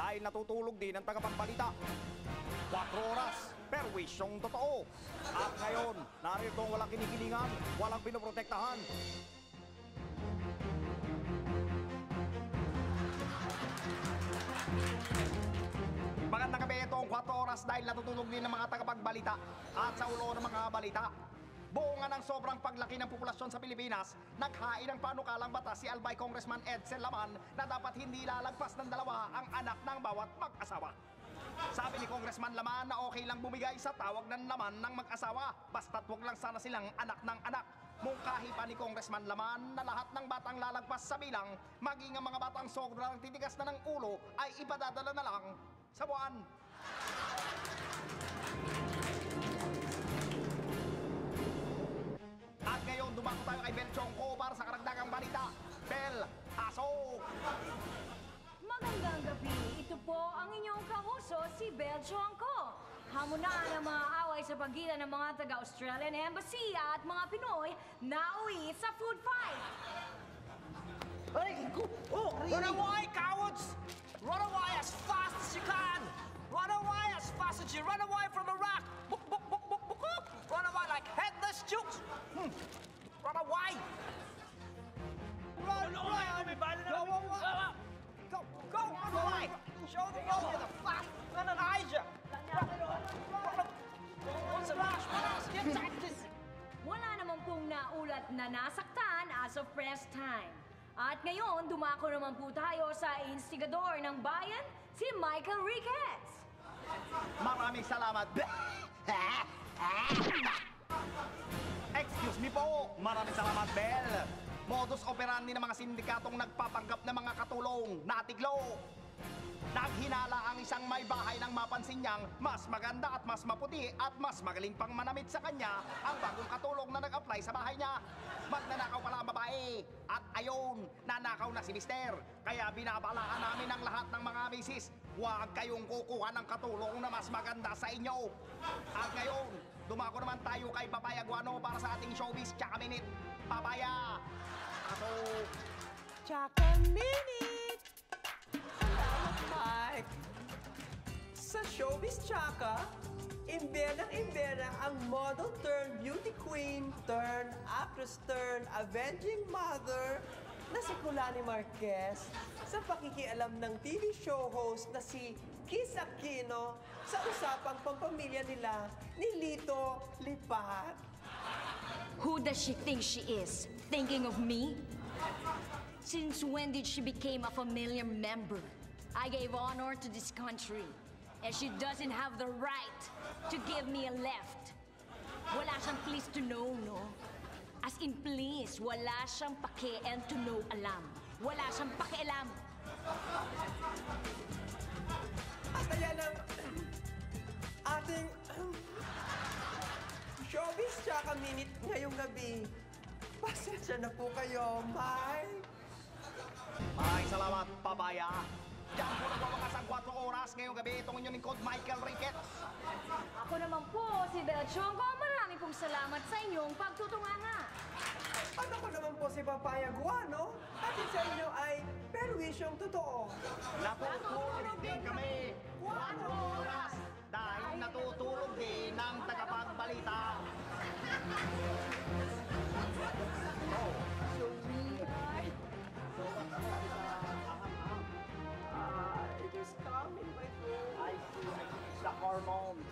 dahil natutulog din ang tagapagbalita. 4 oras, perwisyong totoo. At ngayon, narito ang walang kinikilingan, walang pinoprotektahan. Magandang gabi, ito ang 4 oras dahil natutulog din ng mga tagapagbalita. At sa ulo ng mga balita, buongan ng sobrang paglaki ng populasyon sa Pilipinas, naghain ng panukalang batas si Albay Congressman Edsel Laman na dapat hindi lalagpas ng 2 ang anak ng bawat mag-asawa. Sabi ni Congressman Laman na okay lang bumigay sa tawag ng laman ng mag-asawa, basta't wag lang sana silang anak ng anak. Mungkahi pa ni Congressman Laman na lahat ng batang lalagpas sa bilang, maging ang mga batang sobrang titigas na ng ulo, ay ipadadala na lang sa buwan. At ngayon, dumako tayo kay Bel Chongko para sa karagdagang balita. Bel, aso! Magandang gabi. Ito po ang inyong kahuso, si Bel Chongko. Hamunan ang mga away sa pagitan ng mga taga-Australian Embassy at mga Pinoy na uwi sa food fight. Run away, cowards! Run away as fast as you can! Run away as fast as you run away from Iraq! Book, book, book, book, book, book. Run away like headless chooks! Run away! Run away! Go away! Go! Run away! Show the road you're the fast Elijah! What's the rush? Get tactics! Wala naman pong naulat na nasaktan as of press time. At ngayon, dumako naman po tayo sa instigador ng bayan, si Michael Riquez. Maraming salamat. Excuse me po. Maraming salamat, Bel. Modus operandi ng mga sindikatong nagpapanggap ng mga katulong, natiglo. Naghinala ang isang may bahay nang mapansin niyang mas maganda at mas maputi at mas magaling pang manamit sa kanya ang bagong katulong na nag-apply sa bahay niya. Magnanakaw pala ang babae. At ayun, nanakaw na si Mister. Kaya binabalaan namin ang lahat ng mga misis, huwag kayong kukuha ng katulong na mas maganda sa inyo. At ngayon, dumako naman tayo kay Papaya Guano para sa ating showbiz Tsaka Minute. Papaya! Aso! Tsaka Minute! Salamat, Mike! Sa Showbiz Tsaka, imbera ang model turn beauty queen turn actress turn avenging mother na si Kulani Marquez sa pakikialam ng TV show host na si Kiss Aquino sa usapang pampamilya nila ni Lito Lipat. Who does she think she is? Thinking of me? Since when did she become a familiar member? I gave honor to this country, and she doesn't have the right to give me a left. Wala siyang please to know, no? As in please, wala siyang pake and to know alam. Wala siyang pakialam. At ayan ang ating Showbiz Tsaka Minute ngayong gabi. Pasensya na po kayo, Mike. Maraming salamat, Papaya. Diyan po nagwawakas ang 4 oras ngayong gabi. Itong inyong lingkod, Michael Riquez. Ako naman po, si Bel Chongko. Marami pong salamat sa inyong pagtutunganga. At ako naman po si Papaya Guano. At sa inyo ay perwisyong totoo. Natutulog din kami 4 oras dahil natutulog din ng tagapagbalita. It is coming, my friend. I see the hormones.